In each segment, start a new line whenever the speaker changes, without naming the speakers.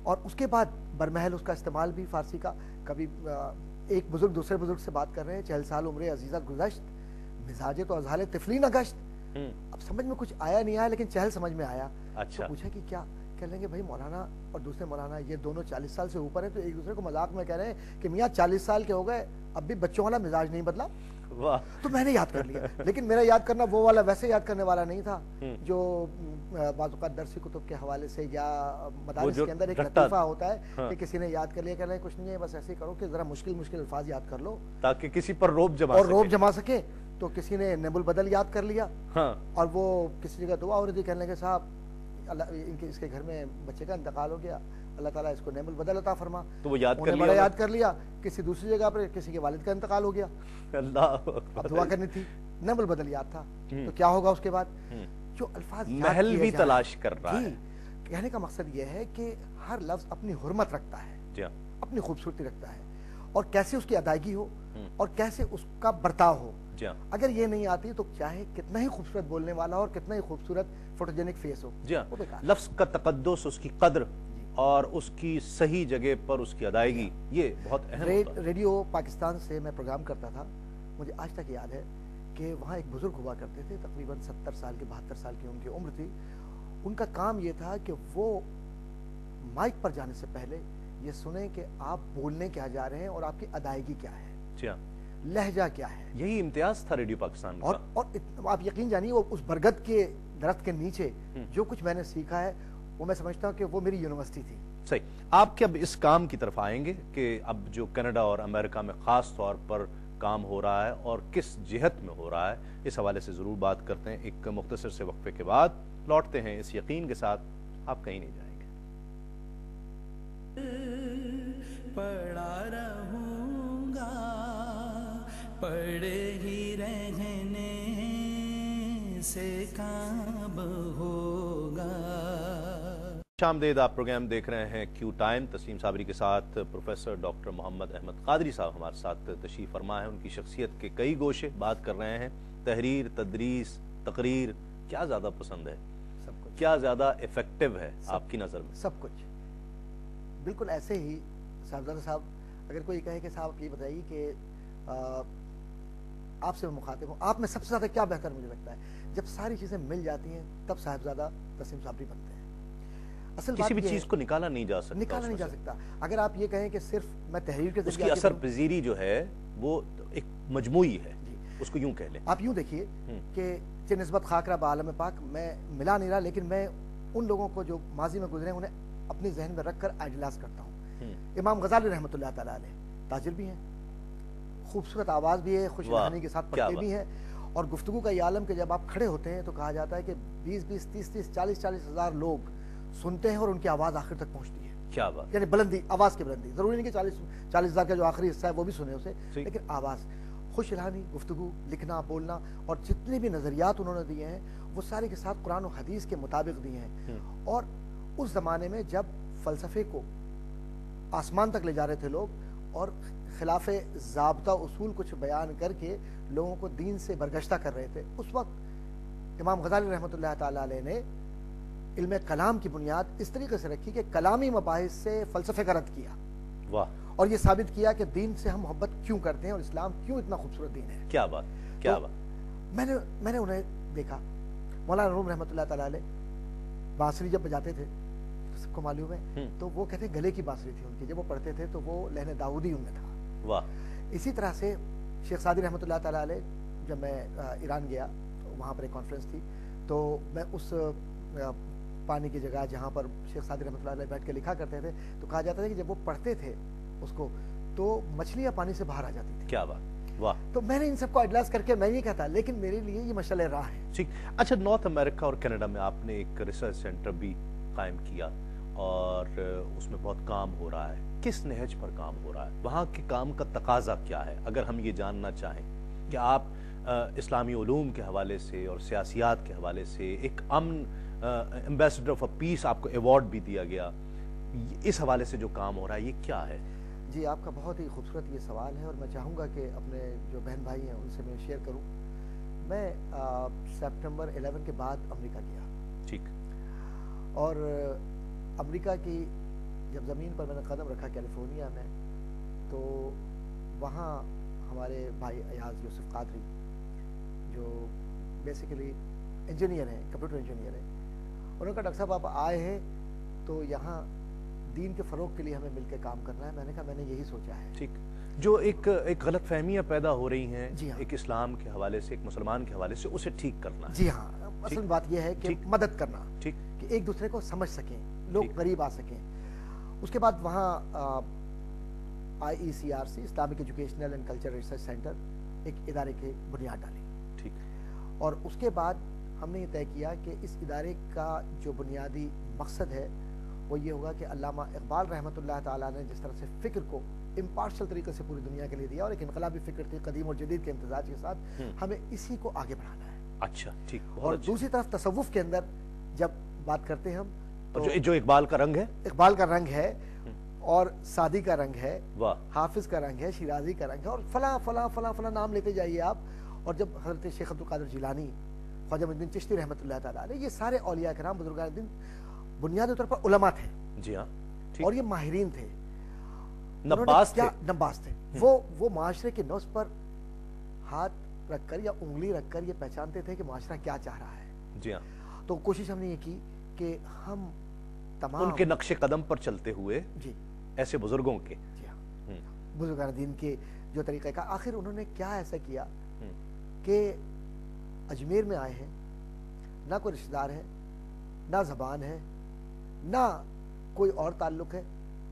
اور اس کے بعد برمحل اس کا استعمال بھی فارسی کا. کبھی ایک بزرگ دوسرے بزرگ سے بات کر رہے ہیں, 40 سال عمر عزیزت گزشت, مزاج تو ازحال طفلی نگشت. اب سمجھ میں کچھ آیا نہیں آیا, لیکن چہل سمجھ میں آیا. تو پوچھا کہ کیا کہہ لیں گے بھائی مولانا اور دوسرے مولانا یہ دونوں 40 سال سے اوپر ہیں, تو ایک دوسرے کو مذاق میں کہہ رہے ہیں کہ میاں 40 سال کے ہو گئے, اب بھی بچوں والا مزاج نہیں بدلا. تو میں نے یاد کر لیا, لیکن میرا یاد کرنا وہ والا ویسے یاد کرنے والا نہیں تھا جو بعض اوقات درسی کتب کے حوالے سے یا مدارس کے اندر ایک لطیفہ ہوتا ہے کہ کسی نے یاد کر لیا, کہہ رہے ہیں کچھ نہیں ہے, بس ایسے ہی کرو کہ ذرا مشکل الفاظ یاد کر لو
تاکہ کسی پر روب جما سکے.
تو کسی نے نعم البدل یاد کر لیا, اور وہ کسی جگہ دعا ہو رہی تھی, کہنے لگے صاحب اس کے گھر میں بچے کا انتقال ہو گیا, اللہ تعالیٰ اس کو نعم البدل عطا فرما.
تو وہ یاد
کر لیا. کسی دوسری جگہ پر کسی کے والد کا انتقال ہو گیا,
اللہ
اب دعا کرنی تھی, نعم البدل یاد تھا. تو کیا ہوگا اس کے بعد؟ جو الفاظ
محل بھی تلاش کر رہا ہے.
کہنے کا مقصد یہ ہے کہ ہر لفظ اپنی حرمت رکھتا ہے, اپنی خوبصورتی رکھتا ہے, اور کیسے اس کی ادائیگی ہو اور کیسے اس کا برتاؤ ہو. اگر یہ نہیں آتی تو چاہے کتنا ہی خوبصورت بولنے والا ہو اور کتنا ہی خوبصورت فوٹوجینک فیس ہو,
لفظ کا تقدس, اس کی قدر اور اس کی صحیح جگہ پر اس کی ادائیگی, یہ بہت اہم ہوتا ہے.
ریڈیو پاکستان سے میں پروگرام کرتا تھا, مجھے آج تک یاد ہے کہ وہاں ایک بزرگ ہوا کرتے تھے, تقریباً 70 سال کے 72 سال کی ان کی عمر تھی. ان کا کام یہ تھا کہ وہ مائک پر جانے سے پہلے یہ سنیں کہ آپ بولنے کیا جا رہے ہیں اور آپ کی ادائیگی کیا ہے, لہجہ کیا ہے.
یہی امتیاز تھا ریڈیو پاکستان کا.
اور آپ یقین جانیے وہ اس برگد کے درخت کے نیچے جو کچھ میں نے سیکھا ہے وہ میں سمجھتا ہوں کہ وہ میری یونیورسٹی تھی.
صحیح. آپ کیا اس کام کی طرف آئیں گے کہ اب جو کینیڈا اور امریکہ میں خاص طور پر کام ہو رہا ہے اور کس جہت میں ہو رہا ہے, اس حوالے سے ضرور بات کرتے ہیں. ایک مختصر سے وقفے کے بعد لوٹتے ہیں اس یقین کے ساتھ آپ کہیں نہیں جائیں گے.
پڑا رہوں گا, پڑے ہی رہنے سے کام ہوگا.
شامدید, آپ پروگرام دیکھ رہے ہیں کیو ٹائم. تسلیم صابری کے ساتھ پروفیسر ڈاکٹر محمد احمد قادری صاحب ہمارے ساتھ تشریف فرما ہے. ان کی شخصیت کے کئی گوشے بات کر رہے ہیں. تحریر, تدریس, تقریر, کیا زیادہ پسند ہے؟
سب کچھ.
کیا زیادہ ایفیکٹو ہے آپ کی نظر میں؟
سب کچھ. بالکل ایسے ہی صاحبزادہ صاحب, اگر کوئی کہے کہ صاحب یہ بتائیے کہ آپ سے میں مخاطب ہوں, آپ میں سب سے زیادہ کیا بہتر مجھے لگتا ہے, جب ساری چیزیں مل جاتی ہیں تب صاحبزادہ تسلیم صابری بنتے ہیں. اصل
کسی بھی چیز کو نکالا نہیں جا
سکتا. اگر آپ یہ کہیں کہ صرف میں تحریر کے ذریعے,
اس کی اثر پذیری جو ہے وہ ایک مجموعی ہے, اس کو یوں کہہ لیں.
آپ یوں دیکھیے کہ نسبت خاکرہ بعالم پاک میں ملا نہیں رہا, لیکن میں ان لوگوں کو جو ماضی میں گزرے انہیں اپنی ذہن میں رکھ کر آئیڈیلاز کرتا ہوں. امام غزالی رحمۃ اللہ تعالیٰ علیہ تاجر بھی ہیں, خوبصورت آواز بھی ہے, خوش لہانی کے ساتھ پڑھتے بھی ہیں, اور گفتگو کا یہ عالم کہ جب آپ کھڑے ہوتے ہیں تو کہا جاتا ہے کہ 20-20, 30-30, 40-40 ہزار لوگ سنتے ہیں اور ان کی آواز آخر تک پہنچتی ہے.
کیا بات,
یعنی بلندی, آواز کی بلندی. ضروری نہیں کہ 40 ہزار کا جو آخری حصہ ہے وہ بھی سنے اسے, لیکن آواز, خوش لہانی, گفتگو, لکھنا, بولنا, اور جتنے بھی نظریات انہوں نے دیے ہیں وہ سارے کے ساتھ قرآن و حدیث کے مطابق دیے ہیں. اور اس زمانے میں جب فلسفے کو آسمان تک لے جا رہے تھے لوگ, اور خلاف ضابطہ اصول کچھ بیان کر کے لوگوں کو دین سے برگشتہ کر رہے تھے, اس وقت امام غزالی رحمۃ اللہ تعالیٰ علیہ نے علم کلام کی بنیاد اس طریقے سے رکھی کہ کلامی مباحث سے فلسفے کا رد کیا. اور یہ ثابت کیا کہ دین سے ہم محبت کیوں کرتے ہیں اور اسلام کیوں اتنا خوبصورت دین ہے.
کیا بات, کیا بات.
میں نے انہیں دیکھا, مولانا روم رحمۃ اللہ تعالیٰ علیہ بانسری جب بجاتے تھے, سب کو معلوم ہے, تو وہ کہتے ہیں گلے کی بانسری تھی ان کی, جب وہ پڑھتے تھے تو وہ لہن داؤدی ان میں تھا. اسی طرح سے شیخ سعدی رحمۃ اللہ تعالیٰ علیہ, جب میں ایران گیا وہاں پر ایک کانفرنس تھی, تو میں اس پانی کی جگہ جہاں پر شیخ سعدی رحمۃ اللہ علیہ بیٹھ کے لکھا کرتے تھے, تو کہا جاتا تھا کہ جب وہ پڑھتے تھے اس کو تو مچھلیاں پانی سے باہر آ جاتی تھی.
کیا بات, واہ.
تو میں نے ان سب کو آئیڈیلاز کر کے میں نہیں کہتا, لیکن میرے لیے یہ مشعل راہ ہے.
ٹھیک. اچھا, نارتھ امریکہ اور کینیڈا میں آپ نے ایک ریسرچ سینٹر بھی قائم کیا اور اس میں بہت کام ہو رہا ہے. کس نہج پر کام ہو رہا ہے, وہاں کے کام کا تقاضا کیا ہے, اگر ہم یہ جاننا چاہیں کہ آپ اسلامی علوم کے حوالے سے اور سیاسیات کے حوالے سے ایک امن ایمبیسڈر آف پیس آپ کو ایوارڈ بھی دیا گیا, اس حوالے سے جو کام ہو رہا ہے یہ کیا ہے؟
جی, آپ کا بہت ہی خوبصورت یہ سوال ہے, اور میں چاہوں گا کہ اپنے جو بہن بھائی ہیں ان سے میں شیئر کروں. میں سپٹمبر 11 کے بعد امریکہ گیا.
ٹھیک.
اور امریکہ کی جب زمین پر میں نے قدم رکھا کیلیفورنیا میں تو وہاں ہمارے بھائی ایاز یوسف قادری جو بیسیکلی انجینئر ہیں، کمپیوٹر انجینئر ہیں، انہوں نے کہا ڈاکٹر صاحب آپ آئے ہیں تو یہاں دین کے فروغ کے لیے ہمیں مل کے کام کرنا ہے. میں نے کہا میں نے یہی سوچا ہے.
ٹھیک. جو ایک غلط فہمیاں پیدا ہو رہی ہیں
جی ہاں.
ایک اسلام کے حوالے سے، ایک مسلمان کے حوالے سے، اسے ٹھیک کرنا ہے.
جی ہاں، اصل بات یہ ہے کہ مدد کرنا،
ٹھیک،
کہ ایک دوسرے کو سمجھ سکیں، لوگ قریب آ سکیں. اس کے بعد وہاں IECRC Islamic educational and culture research centre ایک ادارے کی بنیاد ڈالی.
ٹھیک.
اور اس کے بعد ہم نے یہ طے کیا کہ اس ادارے کا جو بنیادی مقصد ہے وہ یہ ہوگا کہ علامہ اقبال رحمۃ اللہ تعالیٰ نے جس طرح سے فکر کو امپارشل طریقے سے پوری دنیا کے لیے دیا اور ایک انقلابی فکر تھی قدیم اور جدید کے امتزاج کے ساتھ، ہمیں اسی کو آگے بڑھانا ہے.
اچھا ٹھیک.
اور دوسری طرف تصوف کے اندر جب بات کرتے ہیں ہم تو
جو اقبال کا رنگ ہے،
اقبال کا رنگ ہے اور سعدی کا رنگ ہے،
واہ،
حافظ کا رنگ ہے، شیرازی کا رنگ ہے، اور فلاں فلاں فلاں فلاں نام لیتے جائیے آپ. اور جب حضرت شیخ عبد القادر جیلانی، خواجہ معین الدین چشتی رحمۃ اللہ تعالیٰ علیہ، یہ سارے اولیاء کرام بزرگان دین بنیادی طور پر علماء تھے.
جی ہاں،
اور یہ ماہرین تھے،
نباز تھے.
نباز تھے. وہ معاشرے کے نفس پر ہاتھ رکھ کر یا انگلی رکھ کر یہ پہچانتے تھے کہ معاشرہ کیا چاہ رہا ہے.
جی ہاں.
تو کوشش ہم نے یہ کی کہ ہم تمام
ان کے نقش قدم پر چلتے ہوئے،
جی
ایسے بزرگوں کے،
جی ہاں، بزرگان دین کے جو طریقہ کا، آخر انہوں نے کیا ایسا کیا کہ اجمیر میں آئے ہیں، نہ کوئی رشتہ دار ہے، نہ زبان ہے، نہ کوئی اور تعلق ہے،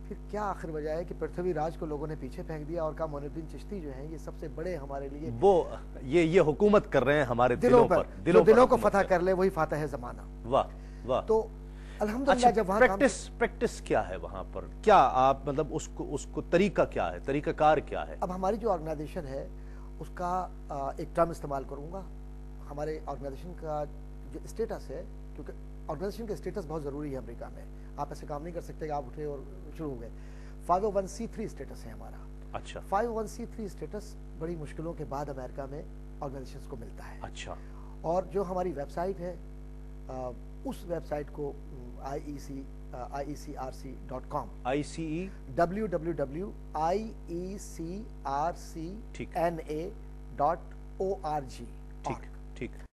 پھر کیا آخر وجہ ہے کہ پرتھوی راج کو لوگوں نے پیچھے پھینک دیا اور کہا معین الدین چشتی جو ہیں یہ سب سے بڑے ہمارے لیے،
وہ یہ حکومت کر رہے ہیں ہمارے دلوں پر،
دلوں کو فتح کر لے وہی فاتح ہے زمانہ.
واہ واہ.
تو الحمدللہ جب وہاں
پریکٹس کیا ہے وہاں پر؟ کیا آپ مطلب اس کو طریقہ کیا ہے، طریقہ کار کیا ہے؟
اب ہماری جو آرگنائزیشن ہے اس کا ایک ٹرم استعمال کروں گا. ہمارے آرگنائزیشن کا جو اسٹیٹس ہے، کیونکہ آرگنائزیشن کا اسٹیٹس بہت ضروری ہے امریکہ میں، آپ ایسے کام نہیں کر سکتے کہ آپ اٹھے اور شروع ہو گئے. 501c3 اسٹیٹس ہے ہمارا.
اچھا.
501c3 اسٹیٹس بڑی مشکلوں کے بعد امریکہ میں آرگنائزیشنز کو ملتا ہے.
اچھا. اور
جو ہماری ویب سائٹ ہے اس ویب سائٹ کو IECRC.com www.IECRCNA.org.
ٹھیک ٹھیک.